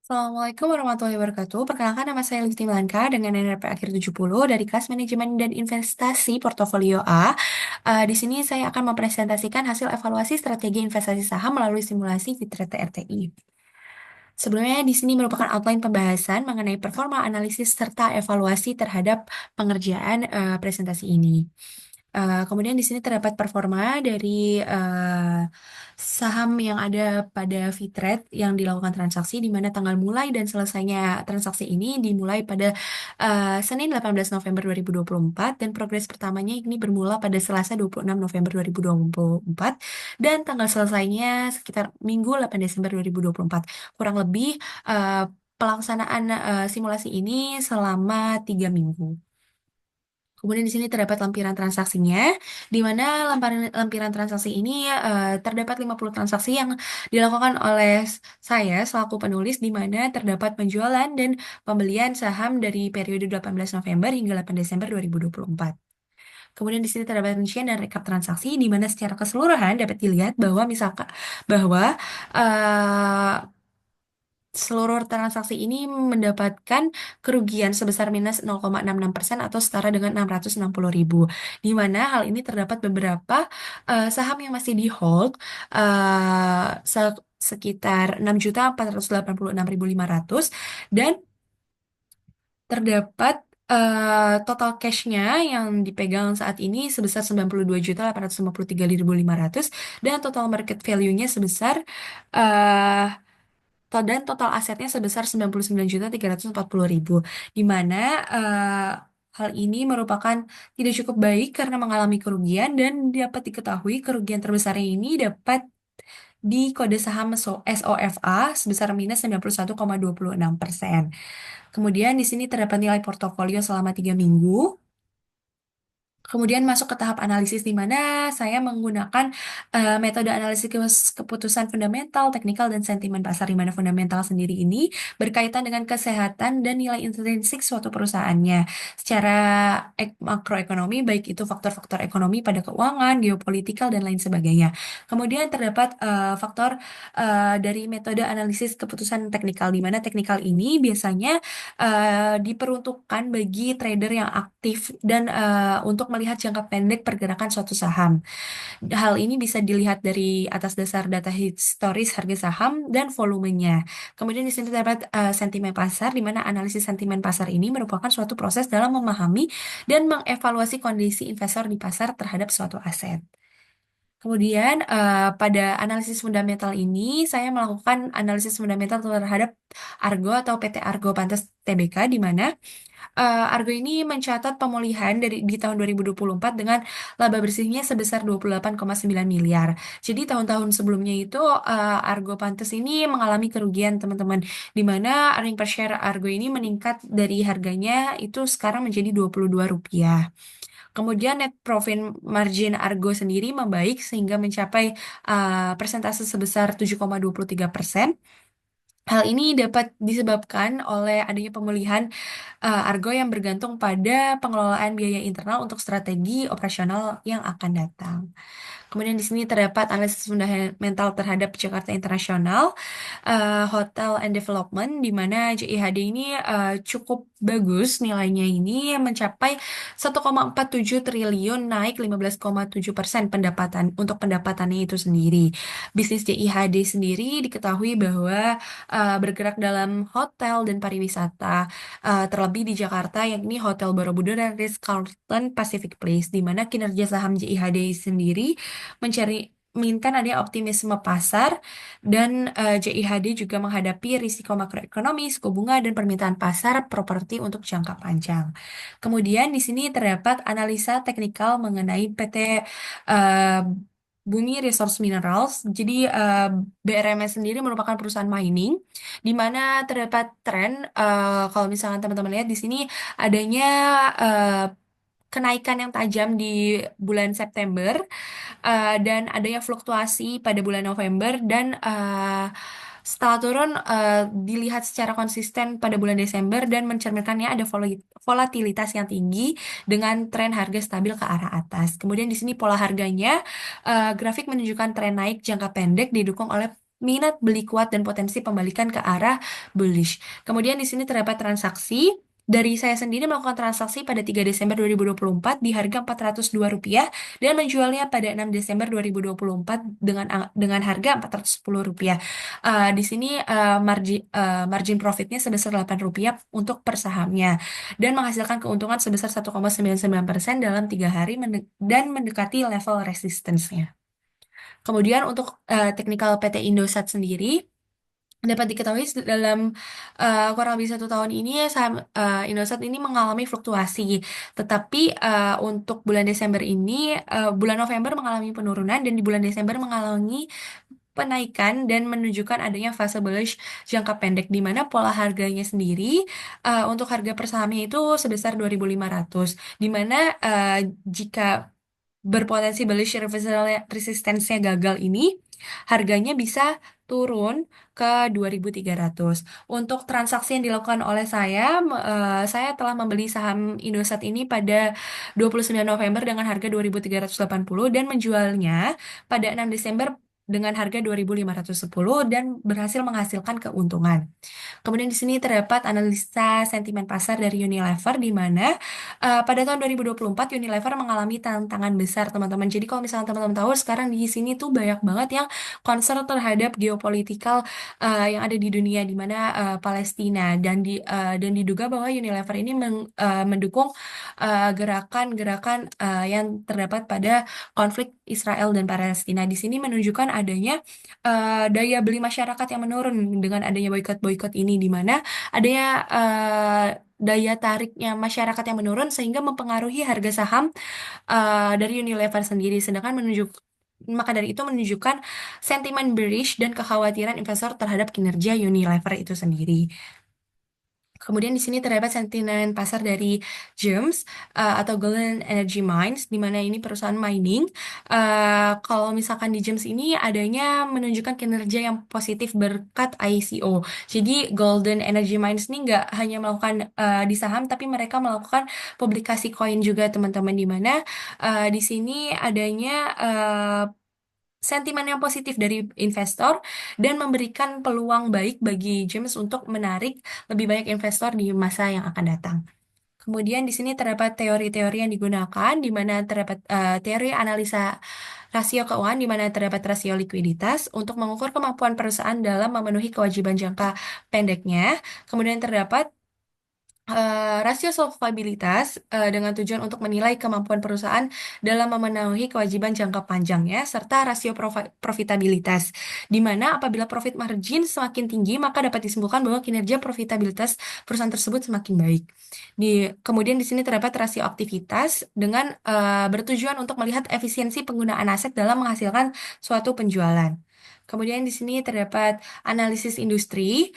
Assalamualaikum warahmatullahi wabarakatuh. Perkenalkan nama saya Lifty Melanka dengan NRP akhir 70 dari kelas Manajemen dan Investasi Portofolio A. Di sini saya akan mempresentasikan hasil evaluasi strategi investasi saham melalui simulasi Fitrate RTI. Sebelumnya di sini merupakan outline pembahasan mengenai performa analisis serta evaluasi terhadap pengerjaan presentasi ini. Kemudian di sini terdapat performa dari saham yang ada pada Fitrate yang dilakukan transaksi di mana tanggal mulai dan selesainya transaksi ini dimulai pada Senin 18 November 2024 dan progres pertamanya ini bermula pada Selasa 26 November 2024 dan tanggal selesainya sekitar Minggu 8 Desember 2024. Kurang lebih pelaksanaan simulasi ini selama 3 minggu. Kemudian di sini terdapat lampiran transaksinya, di mana lampiran transaksi ini terdapat 50 transaksi yang dilakukan oleh saya selaku penulis, di mana terdapat penjualan dan pembelian saham dari periode 18 November hingga 8 Desember 2024. Kemudian di sini terdapat rincian dan rekap transaksi, di mana secara keseluruhan dapat dilihat bahwa misalkan bahwa eh, seluruh transaksi ini mendapatkan kerugian sebesar minus 0,66% atau setara dengan 660.000. Di mana hal ini terdapat beberapa saham yang masih di hold sekitar 6.486.500 dan terdapat total cash-nya yang dipegang saat ini sebesar 92.853.500 dan total market value-nya sebesar eh, dan total asetnya sebesar 99.340.000, di mana hal ini merupakan tidak cukup baik karena mengalami kerugian dan dapat diketahui kerugian terbesarnya ini dapat di kode saham SOFA sebesar minus 91,26%. Kemudian di sini terdapat nilai portofolio selama 3 minggu. Kemudian masuk ke tahap analisis di mana saya menggunakan metode analisis keputusan fundamental, teknikal, dan sentimen pasar di mana fundamental sendiri ini berkaitan dengan kesehatan dan nilai intrinsik suatu perusahaannya secara makroekonomi, baik itu faktor-faktor ekonomi pada keuangan, geopolitikal, dan lain sebagainya. Kemudian terdapat faktor dari metode analisis keputusan teknikal di mana teknikal ini biasanya diperuntukkan bagi trader yang aktif dan untuk melihat jangka pendek pergerakan suatu saham. Hal ini bisa dilihat dari atas dasar data historis harga saham dan volumenya. Kemudian di sini terdapat sentimen pasar, di mana analisis sentimen pasar ini merupakan suatu proses dalam memahami dan mengevaluasi kondisi investor di pasar terhadap suatu aset. Kemudian pada analisis fundamental ini saya melakukan analisis fundamental terhadap Argo atau PT Argo Pantes Tbk, di mana Argo ini mencatat pemulihan di tahun 2024 dengan laba bersihnya sebesar 28,9 miliar. Jadi tahun-tahun sebelumnya itu Argo Pantes ini mengalami kerugian teman-teman, di mana earning per share Argo ini meningkat dari harganya itu sekarang menjadi Rp22. Kemudian net profit margin Argo sendiri membaik sehingga mencapai persentase sebesar 7,23%. Hal ini dapat disebabkan oleh adanya pemulihan Argo yang bergantung pada pengelolaan biaya internal untuk strategi operasional yang akan datang. Kemudian di sini terdapat analisis fundamental terhadap Jakarta International Hotel and Development, di mana JIHD ini cukup bagus nilainya ini mencapai 1,47 triliun, naik 15,7% pendapatan untuk pendapatannya itu sendiri. Bisnis JIHD sendiri diketahui bahwa bergerak dalam hotel dan pariwisata, terlebih di Jakarta, yakni Hotel Borobudur dan Ritz-Carlton Pacific Place, di mana kinerja saham JIHD sendiri menginginkan adanya optimisme pasar dan JIHD juga menghadapi risiko makroekonomi, suku bunga, dan permintaan pasar properti untuk jangka panjang. Kemudian di sini terdapat analisa teknikal mengenai PT eh, Bumi Resource Minerals. Jadi BRMS sendiri merupakan perusahaan mining di mana terdapat tren kalau misalkan teman-teman lihat di sini adanya eh, kenaikan yang tajam di bulan September dan adanya fluktuasi pada bulan November dan setelah turun dilihat secara konsisten pada bulan Desember dan mencerminkannya ada volatilitas yang tinggi dengan tren harga stabil ke arah atas. Kemudian di sini pola harganya grafik menunjukkan tren naik jangka pendek didukung oleh minat beli kuat dan potensi pembalikan ke arah bullish. Kemudian di sini terdapat transaksi. Dari saya sendiri melakukan transaksi pada 3 Desember 2024 di harga Rp402 dan menjualnya pada 6 Desember 2024 dengan harga Rp410. Di sini margin profitnya sebesar Rp8 untuk per sahamnya dan menghasilkan keuntungan sebesar 1,99% dalam 3 hari dan mendekati level resistance-nya. Kemudian untuk teknikal PT Indosat sendiri dapat diketahui dalam kurang lebih 1 tahun ini saham Indosat ini mengalami fluktuasi, tetapi untuk bulan Desember ini, bulan November mengalami penurunan dan di bulan Desember mengalami penaikan dan menunjukkan adanya fase bullish jangka pendek di mana pola harganya sendiri untuk harga per sahamnya itu sebesar 2.500 di mana jika berpotensi bullish resistance-nya gagal ini harganya bisa turun ke 2.300. Untuk transaksi yang dilakukan oleh saya telah membeli saham Indosat ini pada 29 November dengan harga 2.380 dan menjualnya pada 6 Desember dengan harga 2.510 dan berhasil menghasilkan keuntungan. Kemudian di sini terdapat analisa sentimen pasar dari Unilever di mana pada tahun 2024 Unilever mengalami tantangan besar teman-teman. Jadi kalau misalnya teman-teman tahu sekarang di sini tuh banyak banget yang concern terhadap geopolitikal yang ada di dunia di mana Palestina dan diduga bahwa Unilever ini mendukung gerakan-gerakan yang terdapat pada konflik Israel dan Palestina. Di sini menunjukkan adanya daya beli masyarakat yang menurun dengan adanya boykot-boykot ini di mana adanya daya tariknya masyarakat yang menurun sehingga mempengaruhi harga saham dari Unilever sendiri. Maka dari itu menunjukkan sentimen bearish dan kekhawatiran investor terhadap kinerja Unilever itu sendiri. Kemudian di sini terdapat sentimen pasar dari GEMS atau Golden Energy Mines, di mana ini perusahaan mining. Kalau misalkan di GEMS ini adanya menunjukkan kinerja yang positif berkat ICO. Jadi Golden Energy Mines ini nggak hanya melakukan di saham, tapi mereka melakukan publikasi koin juga teman-teman, di mana di sini adanya sentimen yang positif dari investor dan memberikan peluang baik bagi James untuk menarik lebih banyak investor di masa yang akan datang. Kemudian di sini terdapat teori-teori yang digunakan, di mana terdapat teori analisa rasio keuangan, di mana terdapat rasio likuiditas untuk mengukur kemampuan perusahaan dalam memenuhi kewajiban jangka pendeknya. Kemudian terdapat rasio solvabilitas dengan tujuan untuk menilai kemampuan perusahaan dalam memenuhi kewajiban jangka panjangnya, serta rasio profitabilitas, di mana apabila profit margin semakin tinggi, maka dapat disimpulkan bahwa kinerja profitabilitas perusahaan tersebut semakin baik. Kemudian di sini terdapat rasio aktivitas dengan bertujuan untuk melihat efisiensi penggunaan aset dalam menghasilkan suatu penjualan. Kemudian di sini terdapat analisis industri.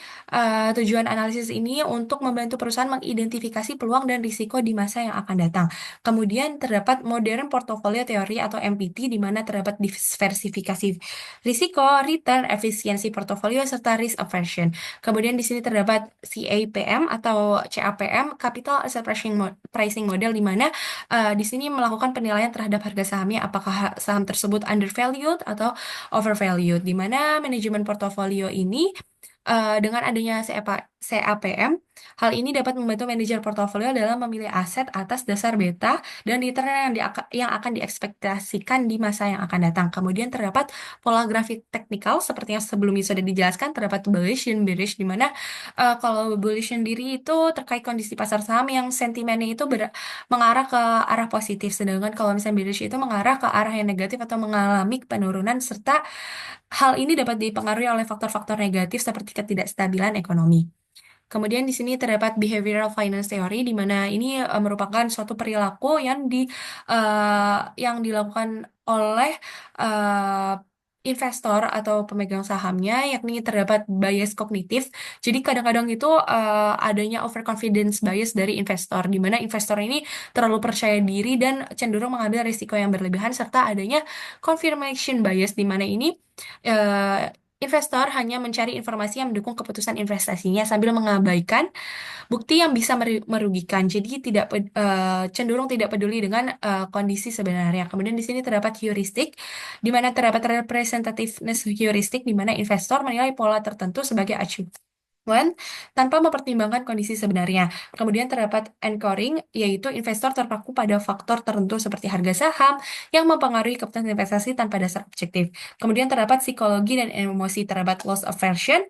Tujuan analisis ini untuk membantu perusahaan mengidentifikasi peluang dan risiko di masa yang akan datang. Kemudian terdapat modern portfolio teori atau MPT, di mana terdapat diversifikasi risiko, return, efisiensi portofolio, serta risk aversion. Kemudian di sini terdapat CAPM atau CAPM, Capital Asset Pricing Model, di mana di sini melakukan penilaian terhadap harga sahamnya, apakah saham tersebut undervalued atau overvalued, di mana manajemen portofolio ini dengan adanya CAPM, hal ini dapat membantu manajer portofolio dalam memilih aset atas dasar beta dan return yang akan diekspektasikan di masa yang akan datang. Kemudian terdapat pola grafik teknikal seperti yang sebelumnya sudah dijelaskan, terdapat bullish dan bearish, di mana kalau bullish sendiri itu terkait kondisi pasar saham yang sentimennya itu mengarah ke arah positif, sedangkan kalau misalnya bearish itu mengarah ke arah yang negatif atau mengalami penurunan, serta hal ini dapat dipengaruhi oleh faktor-faktor negatif seperti ketidakstabilan ekonomi. Kemudian di sini terdapat behavioral finance theory, di mana ini merupakan suatu perilaku yang dilakukan oleh uh, investor atau pemegang sahamnya, yakni terdapat bias kognitif. Jadi kadang-kadang itu adanya overconfidence bias dari investor, di mana investor ini terlalu percaya diri dan cenderung mengambil risiko yang berlebihan, serta adanya confirmation bias, di mana ini investor hanya mencari informasi yang mendukung keputusan investasinya sambil mengabaikan bukti yang bisa merugikan. Jadi cenderung tidak peduli dengan kondisi sebenarnya. Kemudian di sini terdapat heuristik, di mana terdapat representativeness heuristik, di mana investor menilai pola tertentu sebagai acuan tanpa mempertimbangkan kondisi sebenarnya. Kemudian terdapat anchoring, yaitu investor terpaku pada faktor tertentu seperti harga saham yang mempengaruhi keputusan investasi tanpa dasar objektif. Kemudian terdapat psikologi dan emosi, terdapat loss aversion,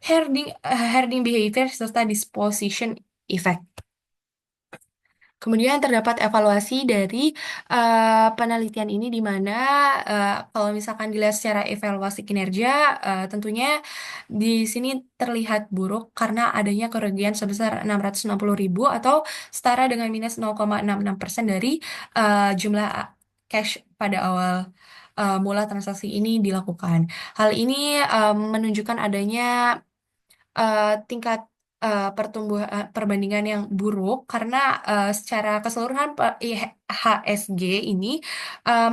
herding behavior, serta disposition effect. Kemudian terdapat evaluasi dari penelitian ini di mana kalau misalkan dilihat secara evaluasi kinerja, tentunya di sini terlihat buruk karena adanya kerugian sebesar 660.000 atau setara dengan minus 0,66% dari jumlah cash pada awal mula transaksi ini dilakukan. Hal ini menunjukkan adanya tingkat perbandingan yang buruk karena secara keseluruhan IHSG ini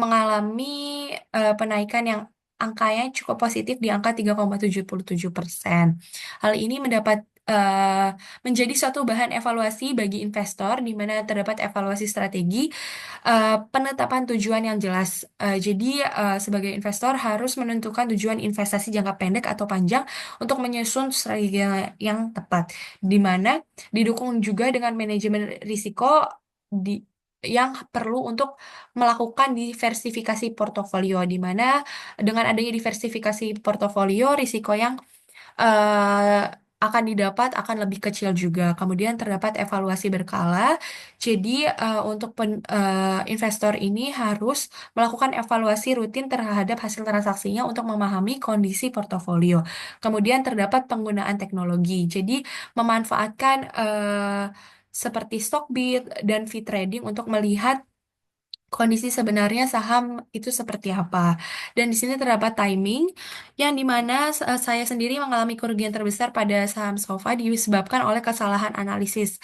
mengalami penaikan yang angkanya cukup positif di angka 3,77%. Hal ini eh, menjadi suatu bahan evaluasi bagi investor di mana terdapat evaluasi strategi penetapan tujuan yang jelas. Jadi sebagai investor harus menentukan tujuan investasi jangka pendek atau panjang untuk menyusun strategi yang tepat, di mana didukung juga dengan manajemen risiko di yang perlu untuk melakukan diversifikasi portofolio, di mana dengan adanya diversifikasi portofolio, risiko yang eh, akan didapat akan lebih kecil juga. Kemudian terdapat evaluasi berkala. Jadi untuk investor ini harus melakukan evaluasi rutin terhadap hasil transaksinya untuk memahami kondisi portofolio. Kemudian terdapat penggunaan teknologi. Jadi memanfaatkan seperti Stockbit dan V-Trading untuk melihat kondisi sebenarnya saham itu seperti apa. Dan di sini terdapat timing yang dimana saya sendiri mengalami kerugian terbesar pada saham SOFA disebabkan oleh kesalahan analisis.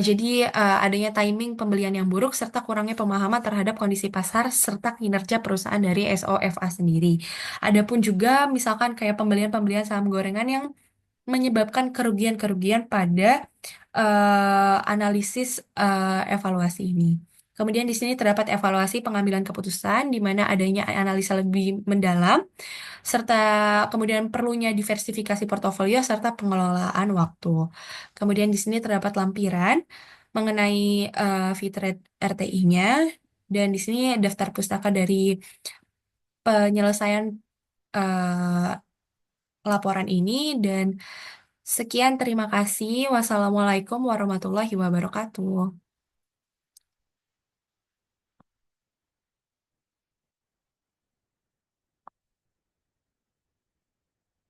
Jadi adanya timing pembelian yang buruk serta kurangnya pemahaman terhadap kondisi pasar serta kinerja perusahaan dari SOFA sendiri. Adapun juga misalkan kayak pembelian-pembelian saham gorengan yang menyebabkan kerugian-kerugian pada analisis evaluasi ini. Kemudian di sini terdapat evaluasi pengambilan keputusan di mana adanya analisa lebih mendalam serta kemudian perlunya diversifikasi portofolio serta pengelolaan waktu. Kemudian di sini terdapat lampiran mengenai Fitrate RTI-nya dan di sini daftar pustaka dari penyelesaian eh, laporan ini dan sekian terima kasih. Wassalamualaikum warahmatullahi wabarakatuh.